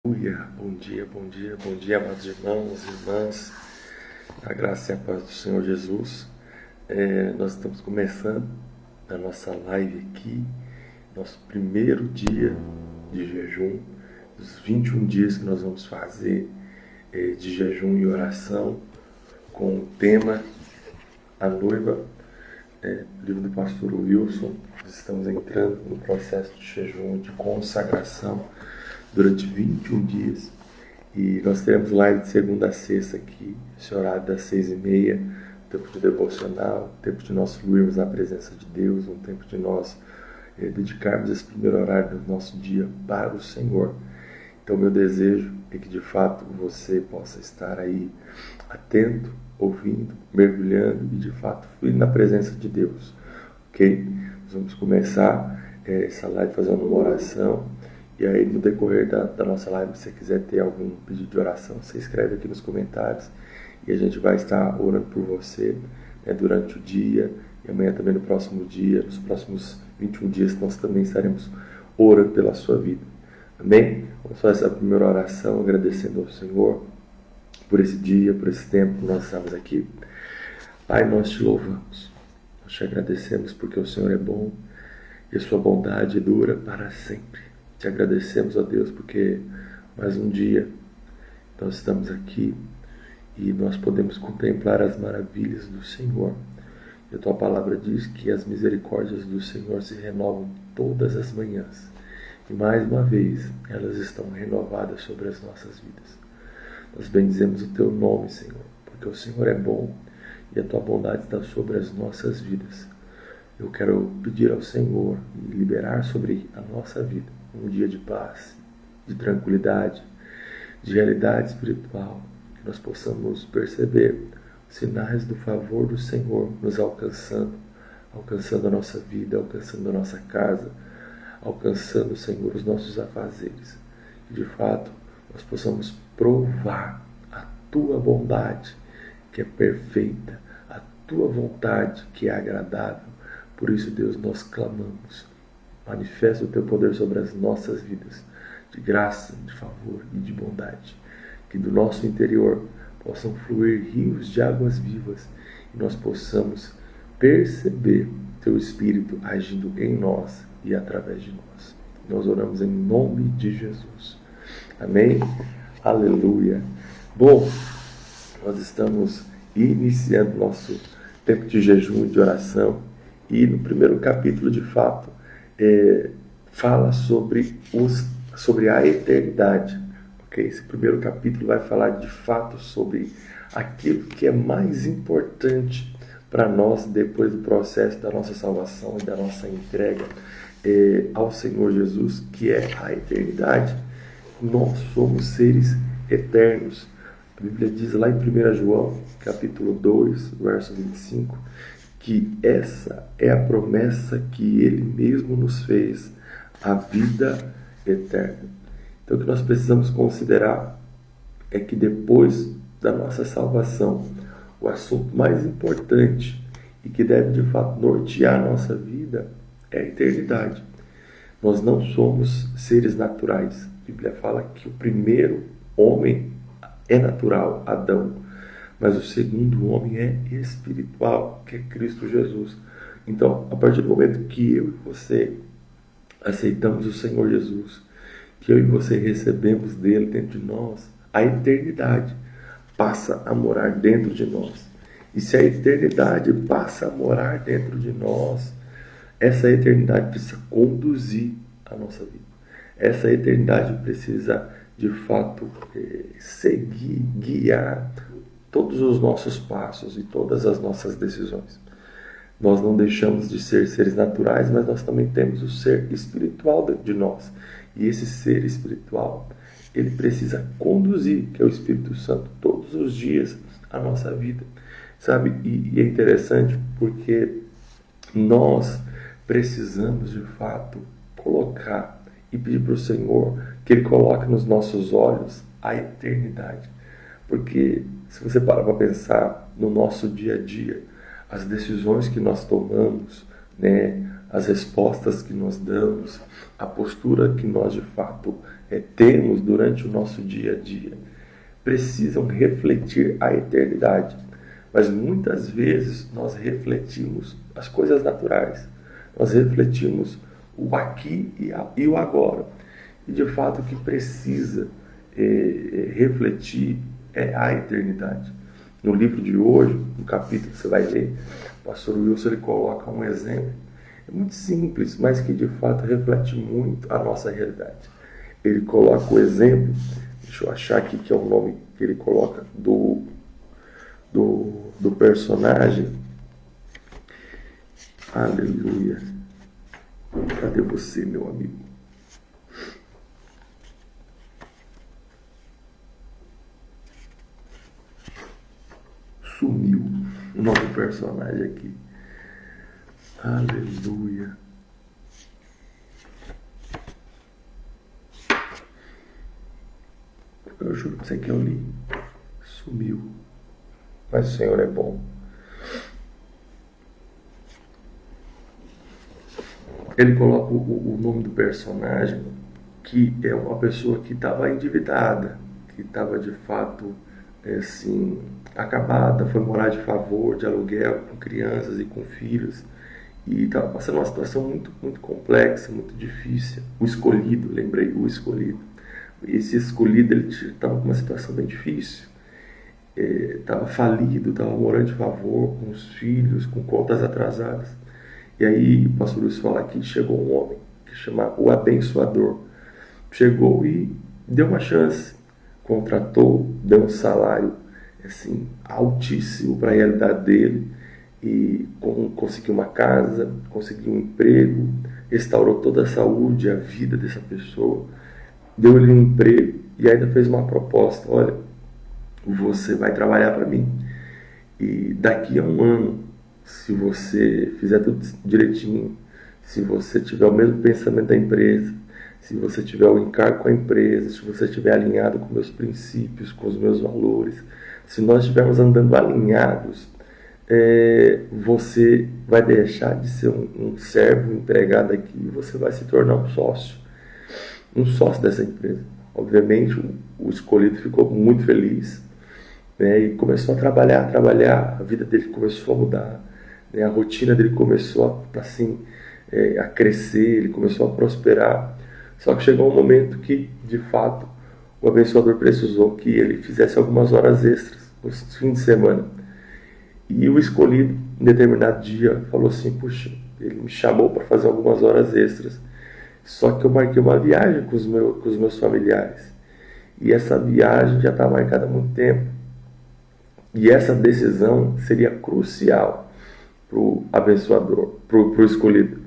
Aleluia. Bom dia, amados irmãos e irmãs, a graça e a paz do Senhor Jesus. Nós estamos começando a nossa live aqui, nosso primeiro dia de jejum, dos 21 dias que nós vamos fazer de jejum e oração, com o tema A Noiva, livro do pastor Wilson. Nós estamos entrando no processo de jejum, de consagração, durante 21 dias, e nós teremos live de segunda a sexta aqui, esse horário das 6h30, tempo de devocional, tempo de nós fluirmos na presença de Deus, um tempo de nós dedicarmos esse primeiro horário do nosso dia para o Senhor. Então meu desejo é que de fato você possa estar aí atento, ouvindo, mergulhando e de fato fluir na presença de Deus, ok? Nós vamos começar essa live fazendo uma oração. E aí, no decorrer da nossa live, se você quiser ter algum pedido de oração, você escreve aqui nos comentários e a gente vai estar orando por você, durante o dia e amanhã também no próximo dia, nos próximos 21 dias, nós também estaremos orando pela sua vida. Amém? Vamos fazer essa primeira oração agradecendo ao Senhor por esse dia, por esse tempo que nós estamos aqui. Pai, nós te louvamos, nós te agradecemos porque o Senhor é bom e a sua bondade dura para sempre. Te agradecemos, ó Deus, porque mais um dia nós estamos aqui e nós podemos contemplar as maravilhas do Senhor. E a Tua palavra diz que as misericórdias do Senhor se renovam todas as manhãs. E mais uma vez, elas estão renovadas sobre as nossas vidas. Nós bendizemos o Teu nome, Senhor, porque o Senhor é bom e a Tua bondade está sobre as nossas vidas. Eu quero pedir ao Senhor e liberar sobre a nossa vida um dia de paz, de tranquilidade, de realidade espiritual, que nós possamos perceber os sinais do favor do Senhor nos alcançando a nossa vida, alcançando a nossa casa, alcançando, Senhor, os nossos afazeres. Que de fato nós possamos provar a Tua bondade, que é perfeita, a Tua vontade, que é agradável. Por isso, Deus, nós clamamos. Manifesta o Teu poder sobre as nossas vidas, de graça, de favor e de bondade. Que do nosso interior possam fluir rios de águas vivas e nós possamos perceber Teu Espírito agindo em nós e através de nós. Nós oramos em nome de Jesus. Amém? Aleluia. Bom, nós estamos iniciando nosso tempo de jejum e de oração e no primeiro capítulo, de fato, fala sobre a eternidade. Okay? Esse primeiro capítulo vai falar de fato sobre aquilo que é mais importante para nós depois do processo da nossa salvação e da nossa entrega ao Senhor Jesus, que é a eternidade. Nós somos seres eternos. A Bíblia diz lá em 1 João, capítulo 2, verso 25, que essa é a promessa que Ele mesmo nos fez, a vida eterna. Então o que nós precisamos considerar é que depois da nossa salvação, o assunto mais importante e que deve de fato nortear a nossa vida é a eternidade. Nós não somos seres naturais. A Bíblia fala que o primeiro homem é natural, Adão. Mas o segundo homem é espiritual, que é Cristo Jesus. Então, a partir do momento que eu e você aceitamos o Senhor Jesus, que eu e você recebemos dele dentro de nós, a eternidade passa a morar dentro de nós. E se a eternidade passa a morar dentro de nós, essa eternidade precisa conduzir a nossa vida. Essa eternidade precisa, de fato, seguir, guiar todos os nossos passos e todas as nossas decisões. Nós não deixamos de ser seres naturais, mas nós também temos o ser espiritual dentro de nós. E esse ser espiritual, ele precisa conduzir, que é o Espírito Santo, todos os dias a nossa vida. Sabe? E é interessante porque nós precisamos, de fato, colocar e pedir para o Senhor que Ele coloque nos nossos olhos a eternidade. Porque se você parar para pensar no nosso dia a dia, as decisões que nós tomamos, as respostas que nós damos, a postura que nós de fato temos durante o nosso dia a dia precisam refletir a eternidade. Mas muitas vezes nós refletimos as coisas naturais, nós refletimos o aqui e o agora. E de fato o que precisa refletir é a eternidade. No livro de hoje, no capítulo que você vai ler, o pastor Wilson ele coloca um exemplo. É muito simples, mas que de fato reflete muito a nossa realidade. Ele coloca o exemplo, deixa eu achar aqui que é o nome que ele coloca do personagem. Aleluia. Cadê você, meu amigo? Sumiu o nome do personagem aqui. Aleluia. Eu juro pra você que eu li. Sumiu. Mas o Senhor é bom. Ele coloca o nome do personagem, que é uma pessoa que estava endividada, que estava de fato assim, acabada, foi morar de favor, de aluguel, com crianças e com filhos, e estava passando uma situação muito, muito complexa, muito difícil. O escolhido, lembrei, o escolhido. Esse escolhido, ele estava com uma situação bem difícil, estava falido, estava morando de favor, com os filhos, com contas atrasadas. E aí o pastor Luiz fala que chegou um homem, que chama o abençoador. Chegou e deu uma chance, contratou, deu um salário assim, altíssimo para a realidade dele, e conseguiu uma casa, conseguiu um emprego, restaurou toda a saúde, a vida dessa pessoa, deu-lhe um emprego e ainda fez uma proposta: olha, você vai trabalhar para mim, e daqui a um ano, se você fizer tudo direitinho, se você tiver o mesmo pensamento da empresa, se você tiver o encargo com a empresa, se você estiver alinhado com meus princípios, com os meus valores, se nós estivermos andando alinhados, você vai deixar de ser um servo, um empregado aqui, e você vai se tornar um sócio dessa empresa. Obviamente o escolhido ficou muito feliz, né, e começou a trabalhar, a vida dele começou a mudar, né, a rotina dele começou a crescer, ele começou a prosperar. Só que chegou um momento que, de fato, o abençoador precisou que ele fizesse algumas horas extras nos fins de semana. E o escolhido, em determinado dia, falou assim: puxa, ele me chamou para fazer algumas horas extras, só que eu marquei uma viagem com os meus familiares. E essa viagem já está marcada há muito tempo. E essa decisão seria crucial para o abençoador, para o escolhido.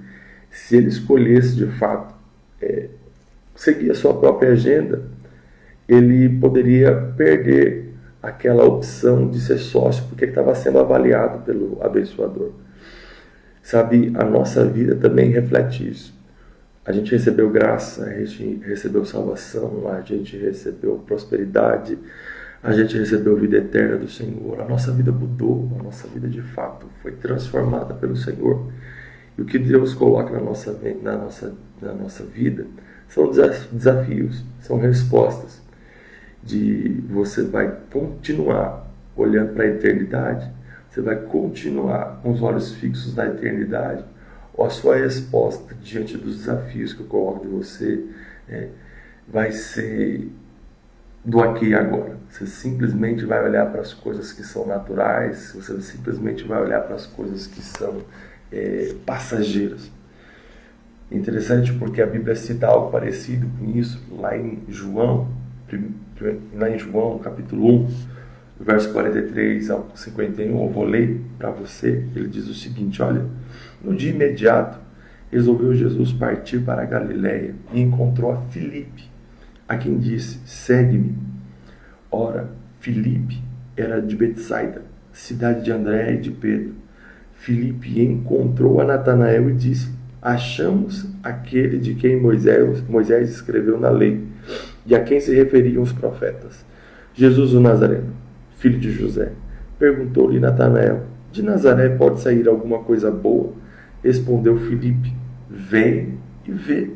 Se ele escolhesse, de fato, seguir a sua própria agenda, ele poderia perder aquela opção de ser sócio, porque ele estava sendo avaliado pelo abençoador. Sabe, a nossa vida também reflete isso. A gente recebeu graça, a gente recebeu salvação, a gente recebeu prosperidade, a gente recebeu vida eterna do Senhor. A nossa vida mudou, a nossa vida de fato foi transformada pelo Senhor. E o que Deus coloca na nossa vida são desafios, são respostas. Você vai continuar olhando para a eternidade, você vai continuar com os olhos fixos na eternidade, ou a sua resposta diante dos desafios que eu coloco de você vai ser do aqui e agora. Você simplesmente vai olhar para as coisas que são naturais, você simplesmente vai olhar para as coisas que são passageiras. Interessante porque a Bíblia cita algo parecido com isso lá em João, capítulo 1, verso 43 ao 51, eu vou ler para você. Ele diz o seguinte: olha, no dia imediato resolveu Jesus partir para a Galiléia e encontrou a Filipe, a quem disse: segue-me. Ora, Filipe era de Betsaida, cidade de André e de Pedro. Filipe encontrou a Natanael e disse: achamos aquele de quem Moisés escreveu na lei e a quem se referiam os profetas, Jesus o Nazareno, filho de José. Perguntou-lhe Natanael: de Nazaré pode sair alguma coisa boa? Respondeu Filipe: vem e vê.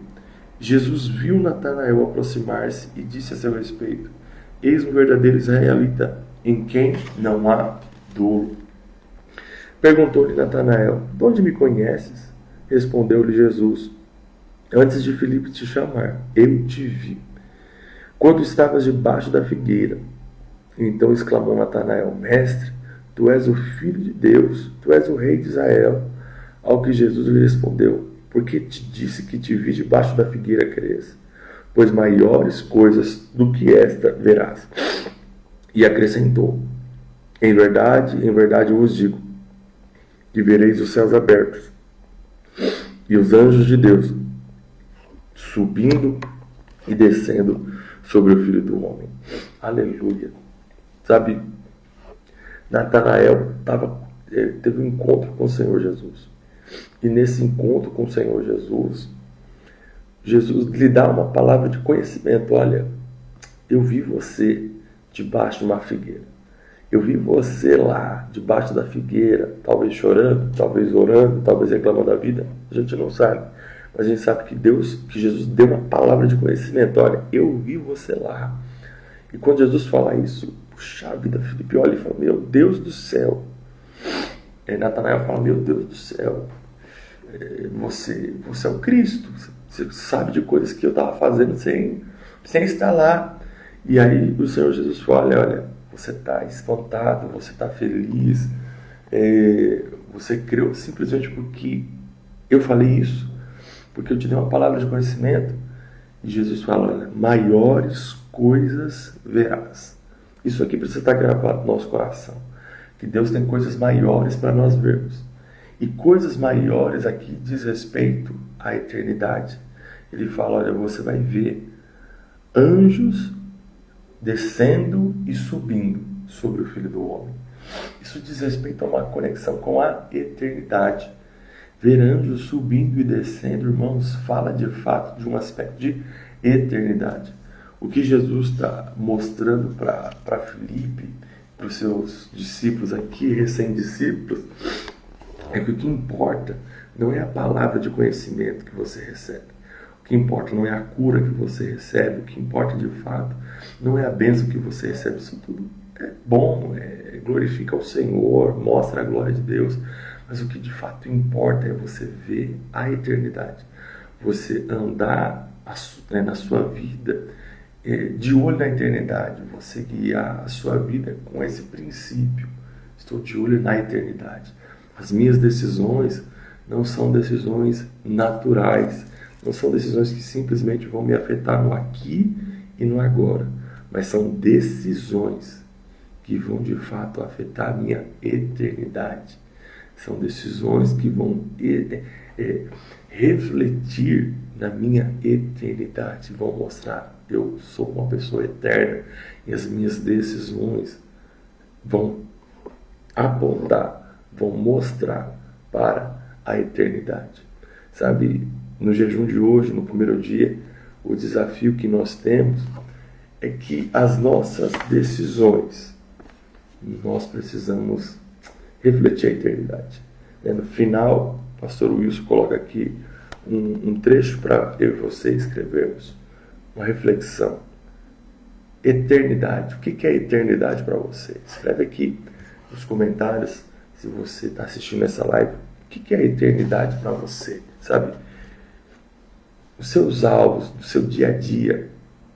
Jesus viu Natanael aproximar-se e disse a seu respeito: Eis um verdadeiro israelita, em quem não há dolo. Perguntou-lhe Natanael: De onde me conheces? Respondeu-lhe Jesus: Antes de Filipe te chamar, eu te vi, quando estavas debaixo da figueira. Então exclamou Natanael: Mestre, tu és o Filho de Deus, tu és o Rei de Israel. Ao que Jesus lhe respondeu: Porque te disse que te vi debaixo da figueira, crês? Pois maiores coisas do que esta verás. E acrescentou: em verdade vos digo, que vereis os céus abertos, e os anjos de Deus subindo e descendo sobre o Filho do Homem. Aleluia. Sabe, Natanael teve um encontro com o Senhor Jesus. E nesse encontro com o Senhor Jesus, Jesus lhe dá uma palavra de conhecimento. Olha, eu vi você debaixo de uma figueira. Eu vi você lá, debaixo da figueira, talvez chorando, talvez orando, talvez reclamando da vida. A gente não sabe. Mas a gente sabe que Jesus deu uma palavra de conhecimento. Olha, eu vi você lá. E quando Jesus fala isso, puxa vida, Filipe olha e fala: meu Deus do céu. Natanael fala: meu Deus do céu. Você é o Cristo. Você sabe de coisas que eu estava fazendo sem estar lá. E aí o Senhor Jesus fala: olha, você está espantado, você está feliz, você creu simplesmente porque eu falei isso, porque eu te dei uma palavra de conhecimento. E Jesus fala: olha, maiores coisas verás. Isso aqui precisa estar gravado no nosso coração, que Deus tem coisas maiores para nós vermos. E coisas maiores aqui diz respeito à eternidade. Ele fala: olha, você vai ver anjos descendo e subindo sobre o Filho do Homem. Isso diz respeito a uma conexão com a eternidade. Ver anjos subindo e descendo, irmãos, fala de fato de um aspecto de eternidade. O que Jesus está mostrando para Filipe, para os seus discípulos aqui, recém-discípulos, é que o que importa não é a palavra de conhecimento que você recebe. O que importa não é a cura que você recebe. O que importa de fato não é a bênção que você recebe. Isso tudo é bom, glorifica o Senhor, mostra a glória de Deus. Mas o que de fato importa é você ver a eternidade. Você andar na sua vida de olho na eternidade. Você guiar a sua vida com esse princípio. Estou de olho na eternidade. As minhas decisões não são decisões naturais. Não são decisões que simplesmente vão me afetar no aqui e no agora. Mas são decisões que vão de fato afetar a minha eternidade. São decisões que vão refletir na minha eternidade. Vão mostrar: eu sou uma pessoa eterna. E as minhas decisões vão apontar, vão mostrar para a eternidade. Sabe, no jejum de hoje, no primeiro dia, o desafio que nós temos é que as nossas decisões, nós precisamos refletir a eternidade. No final, o pastor Wilson coloca aqui um trecho para eu e você escrevermos uma reflexão. Eternidade. O que é eternidade para você? Escreve aqui nos comentários, se você está assistindo essa live, o que é a eternidade para você? Sabe? Os seus alvos do seu dia a dia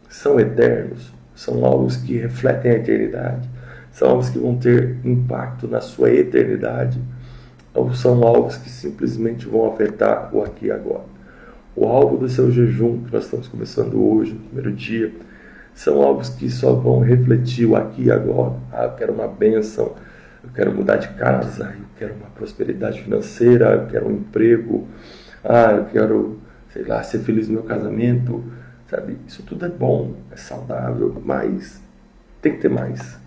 são eternos? São alvos que refletem a eternidade? São alvos que vão ter impacto na sua eternidade? Ou são alvos que simplesmente vão afetar o aqui e agora? O alvo do seu jejum, que nós estamos começando hoje, no primeiro dia, são alvos que só vão refletir o aqui e agora. Eu quero uma bênção, eu quero mudar de casa, eu quero uma prosperidade financeira, eu quero um emprego, eu quero, ser feliz no meu casamento, sabe? Isso tudo é bom, é saudável, mas tem que ter mais.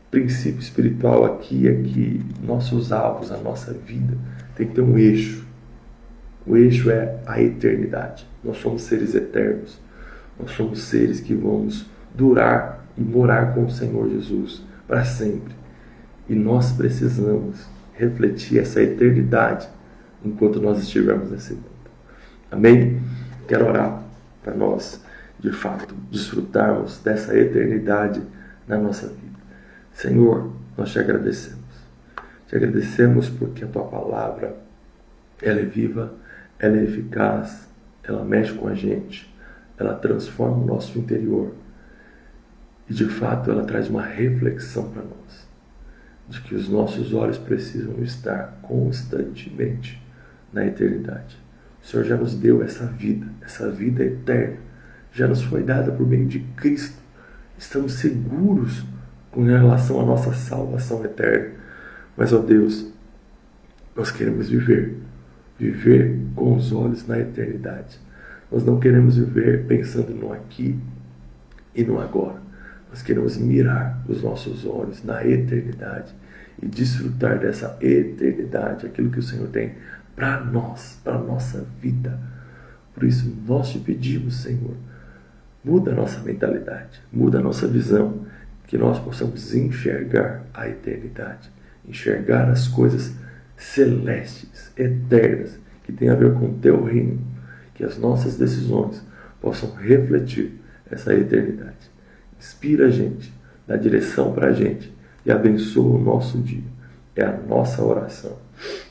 O princípio espiritual aqui é que nossos alvos, a nossa vida, tem que ter um eixo. O eixo é a eternidade. Nós somos seres eternos. Nós somos seres que vamos durar e morar com o Senhor Jesus para sempre. E nós precisamos refletir essa eternidade enquanto nós estivermos nesse mundo. Amém? Quero orar para nós, de fato, desfrutarmos dessa eternidade na nossa vida. Senhor, nós te agradecemos. Te agradecemos porque a tua palavra, ela é viva, ela é eficaz, ela mexe com a gente, ela transforma o nosso interior. E de fato ela traz uma reflexão para nós, de que os nossos olhos precisam estar constantemente na eternidade. O Senhor já nos deu essa vida eterna, já nos foi dada por meio de Cristo. Estamos seguros com relação à nossa salvação eterna. Mas, ó Deus, nós queremos viver com os olhos na eternidade. Nós não queremos viver pensando no aqui e no agora. Nós queremos mirar os nossos olhos na eternidade e desfrutar dessa eternidade, aquilo que o Senhor tem para nós, para a nossa vida. Por isso nós te pedimos, Senhor, muda a nossa mentalidade, muda a nossa visão, que nós possamos enxergar a eternidade, enxergar as coisas celestes, eternas, que tem a ver com o teu reino, que as nossas decisões possam refletir essa eternidade. Inspira a gente, dá direção para a gente e abençoa o nosso dia. É a nossa oração,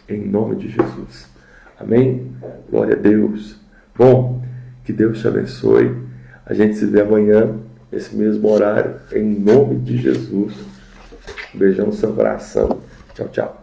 em nome de Jesus. Amém? Glória a Deus. Bom, que Deus te abençoe. A gente se vê amanhã, nesse mesmo horário, em nome de Jesus. Um beijão no seu coração. Tchau, tchau.